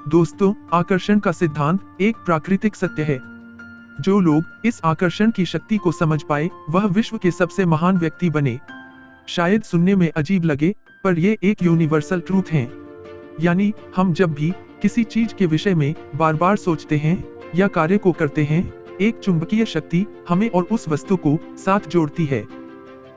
दोस्तों, आकर्षण का सिद्धांत एक प्राकृतिक सत्य है। जो लोग इस आकर्षण की शक्ति को समझ पाए वह विश्व के सबसे महान व्यक्ति बने। शायद सुनने में अजीब लगे, पर ये एक यूनिवर्सल ट्रूथ है। यानी हम जब भी किसी चीज के विषय में बार बार सोचते हैं या कार्य को करते हैं, एक चुंबकीय शक्ति हमें और उस वस्तु को साथ जोड़ती है।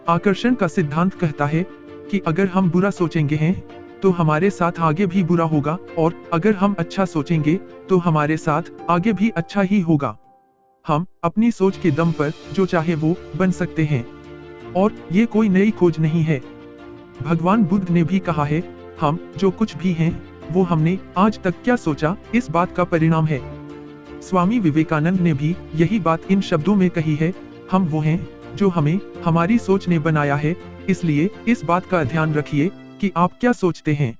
आकर्षण का सिद्धांत कहता है कि अगर हम बुरा सोचेंगे हैं तो हमारे साथ आगे भी बुरा होगा, और अगर हम अच्छा सोचेंगे तो हमारे साथ आगे भी अच्छा ही होगा। हम अपनी सोच के दम पर जो चाहे वो बन सकते हैं, और ये कोई नई खोज नहीं है। भगवान बुद्ध ने भी कहा है, हम जो कुछ भी हैं वो हमने आज तक क्या सोचा इस बात का परिणाम है। स्वामी विवेकानंद ने भी यही बात इन शब्दों में कही है, हम वो हैं जो हमें हमारी सोच ने बनाया है, इसलिए इस बात का ध्यान रखिए कि आप क्या सोचते हैं।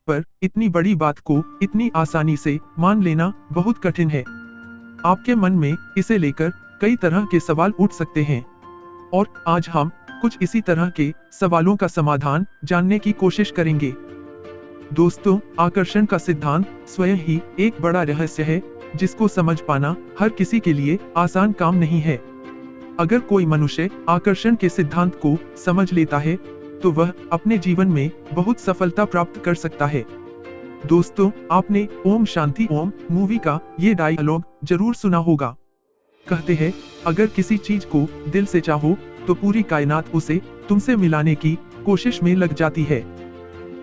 पर इतनी बड़ी बात को इतनी आसानी से मान लेना बहुत कठिन है। आपके मन में इसे लेकर कई तरह के सवाल उठ सकते हैं, और आज हम कुछ इसी तरह के सवालों का समाधान जानने की कोशिश करेंगे। दोस्तों, आकर्षण का सिद्धांत स्वयं ही एक बड़ा रहस्य है, जिसको समझ पाना हर किसी के लिए आसान काम नहीं है। अगर कोई मनुष्य आकर्षण के सिद्धांत को समझ लेता है तो वह अपने जीवन में बहुत सफलता प्राप्त कर सकता है। दोस्तों, आपने ओम शांति ओम मूवी का ये डायलॉग जरूर सुना होगा। कहते हैं, अगर किसी चीज को दिल से चाहो तो पूरी कायनात उसे तुमसे मिलाने की कोशिश में लग जाती है।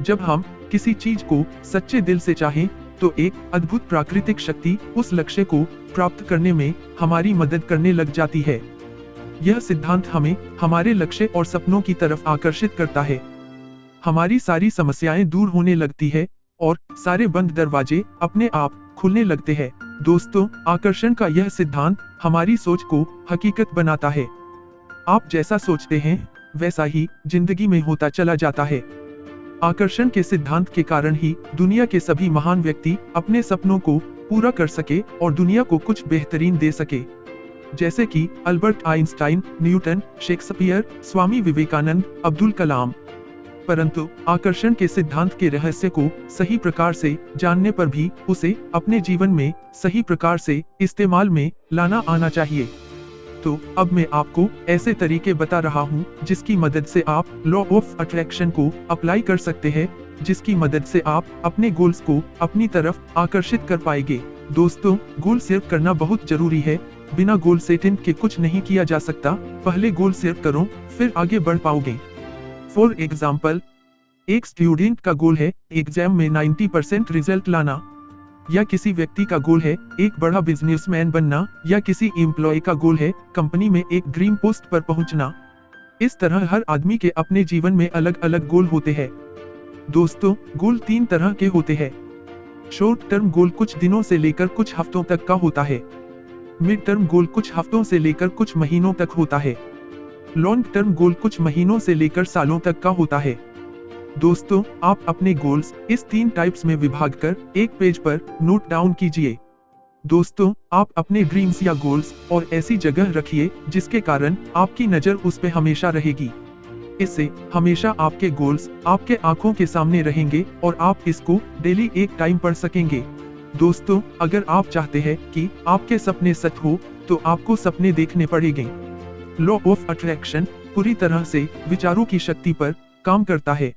जब हम किसी चीज को सच्चे दिल से चाहें तो एक अद्भुत प्राकृतिक शक्ति उस लक्ष्य को प्राप्त करने में हमारी मदद करने लग जाती है। यह सिद्धांत हमें हमारे लक्ष्य और सपनों की तरफ आकर्षित करता है। हमारी सारी समस्याएं दूर होने लगती है और सारे बंद दरवाजे अपने आप खुलने लगते हैं। दोस्तों, आकर्षण का यह सिद्धांत हमारी सोच को हकीकत बनाता है। आप जैसा सोचते हैं वैसा ही जिंदगी में होता चला जाता है। आकर्षण के सिद्धांत के कारण ही दुनिया के सभी महान व्यक्ति अपने सपनों को पूरा कर सके और दुनिया को कुछ बेहतरीन दे सके, जैसे कि Albert Einstein, Newton, Shakespeare, Swami Vivekananda, Abdul Kalam. परंतु आकर्षण के सिद्धांत के रहस्य को सही प्रकार से जानने पर भी उसे अपने जीवन में सही प्रकार से इस्तेमाल में लाना आना चाहिए। तो अब मैं आपको ऐसे तरीके बता रहा हूँ जिसकी मदद से आप लॉ ऑफ अट्रैक्शन को अप्लाई कर सकते हैं, जिसकी मदद से आप अपने गोल्स को अपनी तरफ आकर्षित कर पाएंगे। दोस्तों, गोल सेट करना बहुत जरूरी है। बिना गोल सेटिंग के कुछ नहीं किया जा सकता। पहले गोल सेट करो, फिर आगे बढ़ पाओगे। फॉर एग्जाम्पल, एक स्टूडेंट का गोल है एग्जाम में 90% रिजल्ट लाना, या किसी व्यक्ति का गोल है एक बड़ा बिजनेसमैन बनना, या किसी एम्प्लॉय का गोल है कंपनी में एक ड्रीम पोस्ट पर पहुंचना। इस तरह हर आदमी के अपने जीवन में अलग अलग गोल होते हैं। दोस्तों, गोल 3 तरह के होते हैं। शॉर्ट टर्म गोल कुछ दिनों से लेकर कुछ हफ्तों तक का होता है। मिड टर्म गोल कुछ हफ्तों से लेकर कुछ महीनों तक होता है। लॉन्ग टर्म गोल कुछ महीनों से लेकर सालों तक का होता है। दोस्तों, आप अपने गोल्स इस 3 टाइप्स में विभाग कर एक पेज पर नोट डाउन कीजिए। दोस्तों, आप अपने ड्रीम्स या गोल्स और ऐसी जगह रखिए जिसके कारण आपकी नजर उस पे हमेशा रहेगी। इससे हमेशा आपके गोल्स आपके आंखों के सामने रहेंगे और आप इसको डेली एक टाइम पढ़ सकेंगे। दोस्तों, अगर आप चाहते हैं कि आपके सपने सच हो तो आपको सपने देखने पड़ेंगे। लॉ ऑफ अट्रैक्शन पूरी तरह से विचारों की शक्ति पर काम करता है।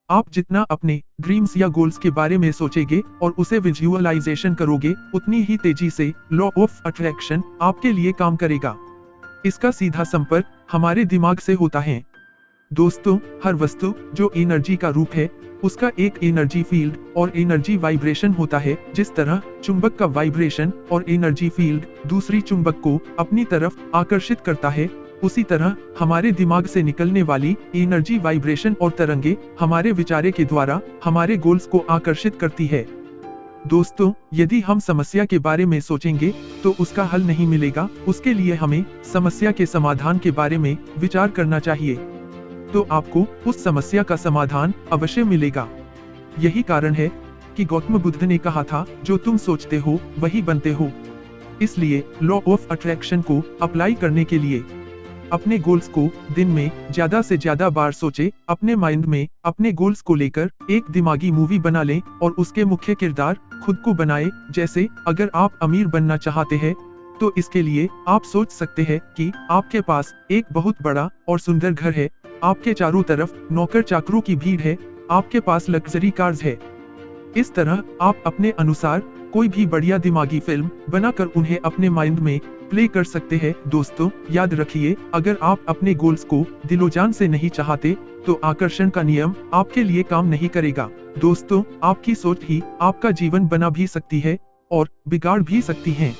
आप जितना अपने ड्रीम्स या गोल्स के बारे में सोचेंगे और उसे विजुअलाइजेशन करोगे, उतनी ही तेजी से लॉ ऑफ अट्रैक्शन आपके लिए काम करेगा। इसका सीधा संपर्क हमारे दिमाग से होता है। दोस्तों, हर वस्तु जो एनर्जी का रूप है उसका एक एनर्जी फील्ड और एनर्जी वाइब्रेशन होता है। जिस तरह चुंबक का वाइब्रेशन और एनर्जी फील्ड दूसरी चुंबक को अपनी तरफ आकर्षित करता है, उसी तरह हमारे दिमाग से निकलने वाली एनर्जी वाइब्रेशन और तरंगे हमारे विचारों के द्वारा हमारे गोल्स को आकर्षित करती है। दोस्तों, यदि हम समस्या के बारे में सोचेंगे तो उसका हल नहीं मिलेगा। उसके लिए हमें समस्या के समाधान के बारे में विचार करना चाहिए, तो आपको उस समस्या का समाधान अवश्य मिलेगा। यही कारण है कि गौतम बुद्ध ने कहा था, जो तुम सोचते हो वही बनते हो। इसलिए लॉ ऑफ अट्रैक्शन को अप्लाई करने के लिए अपने गोल्स को दिन में ज्यादा से ज्यादा बार सोचे, अपने माइंड में अपने गोल्स को लेकर एक दिमागी मूवी बना लें और उसके मुख्य किरदार खुद को बनाए। जैसे अगर आप अमीर बनना चाहते हैं तो इसके लिए आप सोच सकते हैं कि आपके पास एक बहुत बड़ा और सुंदर घर है, आपके चारों तरफ नौकर चाकरों की भीड़ है, आपके पास लग्जरी कार्स है। इस तरह आप अपने अनुसार कोई भी बढ़िया दिमागी फिल्म बनाकर उन्हें अपने माइंड में प्ले कर सकते हैं। दोस्तों याद रखिए, अगर आप अपने गोल्स को दिलोजान से नहीं चाहते तो आकर्षण का नियम आपके लिए काम नहीं करेगा। दोस्तों आपकी सोच ही आपका जीवन बना भी सकती है और बिगाड़ भी सकती है।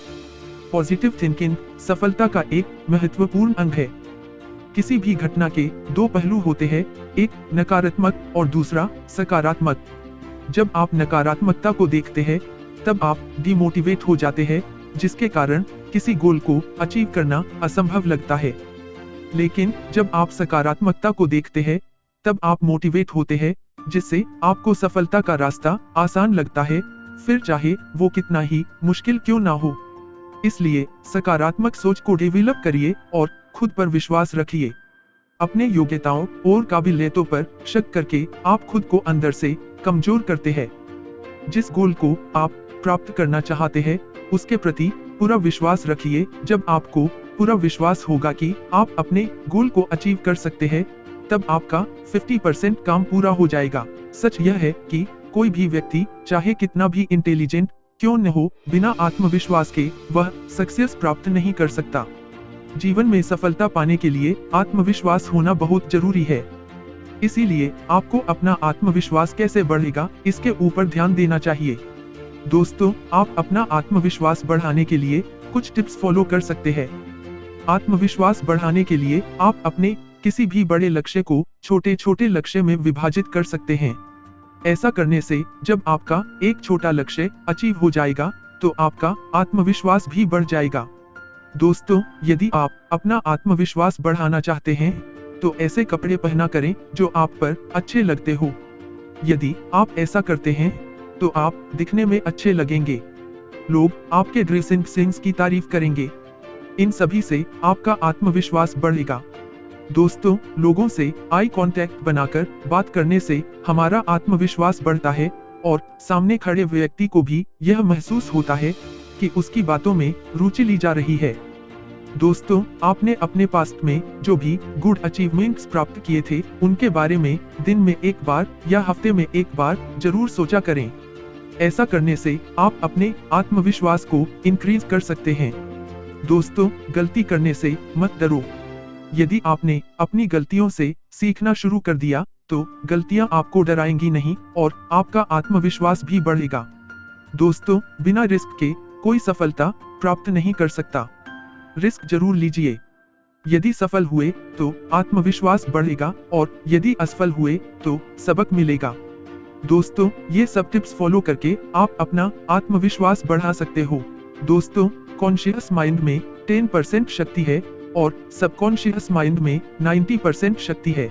पॉजिटिव थिंकिंग सफलता का एक महत्वपूर्ण अंग है। किसी भी घटना के दो पहलू होते हैं, एक नकारात्मक और दूसरा सकारात्मक। जब आप नकारात्मकता को देखते हैं तब आप डिमोटिवेट हो जाते हैं, जिसके कारण किसी गोल को अचीव करना असंभव लगता है। लेकिन जब आप सकारात्मकता को देखते हैं तब आप मोटिवेट होते हैं, जिससे आपको सफलता का रास्ता आसान लगता है, फिर चाहे वो कितना ही मुश्किल क्यों ना हो। इसलिए सकारात्मक सोच को डेवलप करिए और खुद पर विश्वास रखिए। अपने योग्यताओं और काबिलियतों पर शक करके आप खुद को अंदर से कमजोर करते हैं। जिस गोल को आप प्राप्त करना चाहते हैं उसके प्रति पूरा विश्वास रखिए। जब आपको पूरा विश्वास होगा कि आप अपने गोल को अचीव कर सकते हैं तब आपका 50% काम पूरा हो जाएगा। सच यह है कि कोई भी व्यक्ति चाहे कितना भी इंटेलिजेंट क्यों न हो, बिना आत्मविश्वास के वह सक्सेस प्राप्त नहीं कर सकता। जीवन में सफलता पाने के लिए आत्मविश्वास होना बहुत जरूरी है। इसीलिए आपको अपना आत्मविश्वास कैसे बढ़ेगा इसके ऊपर ध्यान देना चाहिए। दोस्तों आप अपना आत्मविश्वास बढ़ाने के लिए कुछ टिप्स फॉलो कर सकते हैं। आत्मविश्वास बढ़ाने के लिए आप अपने किसी भी बड़े लक्ष्य को छोटे छोटे लक्ष्य में विभाजित कर सकते हैं। ऐसा करने से जब आपका एक छोटा लक्ष्य अचीव हो जाएगा तो आपका आत्मविश्वास भी बढ़ जाएगा। दोस्तों यदि आप अपना आत्मविश्वास बढ़ाना चाहते हैं तो ऐसे कपड़े पहना करें जो आप पर अच्छे लगते हो। यदि आप ऐसा करते हैं तो आप दिखने में अच्छे लगेंगे, लोग आपके ड्रेसिंग सेंस की तारीफ करेंगे। इन सभी से आपका आत्मविश्वास बढ़ेगा। दोस्तों लोगों से आई कांटेक्ट बनाकर बात करने से हमारा आत्मविश्वास बढ़ता है और सामने खड़े व्यक्ति को भी यह महसूस होता है कि उसकी बातों में रुचि ली जा रही है। दोस्तों आपने अपने पास्ट में जो भी गुड अचीवमेंट्स प्राप्त किए थे उनके बारे में दिन में एक बार या हफ्ते में एक बार जरूर सोचा करें। ऐसा करने से आप अपने आत्मविश्वास को इंक्रीज कर सकते हैं। दोस्तों गलती करने से मत डरो। यदि आपने अपनी गलतियों से सीखना शुरू कर दिया तो गलतियां आपको डराएंगी नहीं और आपका आत्मविश्वास भी बढ़ेगा। दोस्तों बिना रिस्क के कोई सफलता प्राप्त नहीं कर सकता। रिस्क जरूर लीजिए। यदि सफल हुए तो आत्मविश्वास बढ़ेगा और यदि असफल हुए तो सबक मिलेगा। दोस्तों ये सब टिप्स फॉलो करके आप अपना आत्मविश्वास बढ़ा सकते हो। दोस्तों कॉन्शियस माइंड में 10% शक्ति है और सबकॉन्शियस माइंड में 90% शक्ति है।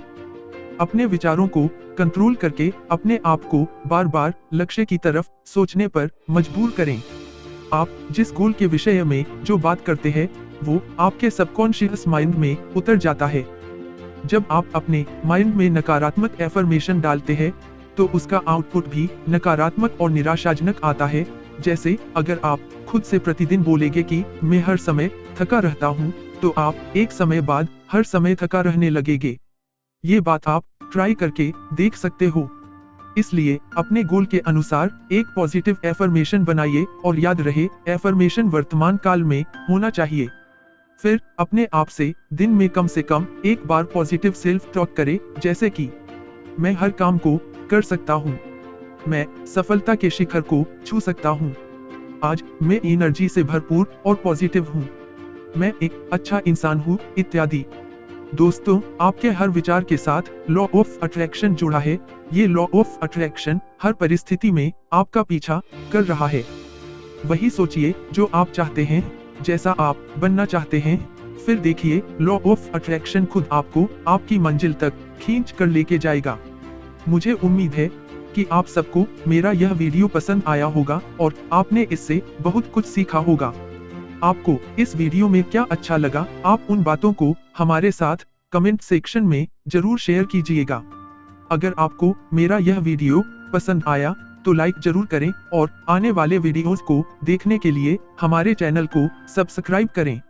अपने विचारों को कंट्रोल करके अपने आप को बार बार लक्ष्य की तरफ सोचने पर मजबूर करें। आप जिस गोल के विषय में जो बात करते हैं वो आपके सबकॉन्शियस माइंड में उतर जाता है। जब आप अपने माइंड में नकारात्मक एफर्मेशन डालते हैं तो उसका आउटपुट भी नकारात्मक और निराशाजनक आता है। जैसे अगर आप खुद से प्रतिदिन बोलेंगे कि मैं हर समय थका रहता हूँ तो आप एक समय बाद हर समय थका रहने लगेंगे। ये बात आप ट्राई करके देख सकते हो। इसलिए अपने गोल के अनुसार एक पॉजिटिव एफर्मेशन बनाइए और याद रहे एफर्मेशन वर्तमान काल में होना चाहिए। फिर अपने आप से दिन में कम से कम एक बार पॉजिटिव सेल्फ टॉक करें, जैसे कि मैं हर काम को कर सकता हूँ, मैं सफलता के शिखर को छू सकता हूँ, आज मैं एनर्जी से भरपूर और पॉजिटिव हूँ, मैं एक अच्छा इंसान हूँ, इत्यादि। दोस्तों आपके हर विचार के साथ लॉ ऑफ अट्रैक्शन जुड़ा है। ये लॉ ऑफ अट्रैक्शन हर परिस्थिति में आपका पीछा कर रहा है। वही सोचिए जो आप चाहते हैं, जैसा आप बनना चाहते हैं, फिर देखिए लॉ ऑफ अट्रैक्शन खुद आपको आपकी मंजिल तक खींच कर लेके जाएगा। मुझे उम्मीद है कि आप सबको मेरा यह वीडियो पसंद आया होगा और आपने इससे बहुत कुछ सीखा होगा। आपको इस वीडियो में क्या अच्छा लगा, आप उन बातों को हमारे साथ कमेंट सेक्शन में जरूर शेयर कीजिएगा। अगर आपको मेरा यह वीडियो पसंद आया तो लाइक जरूर करें और आने वाले वीडियोस को देखने के लिए हमारे चैनल को सब्सक्राइब करें।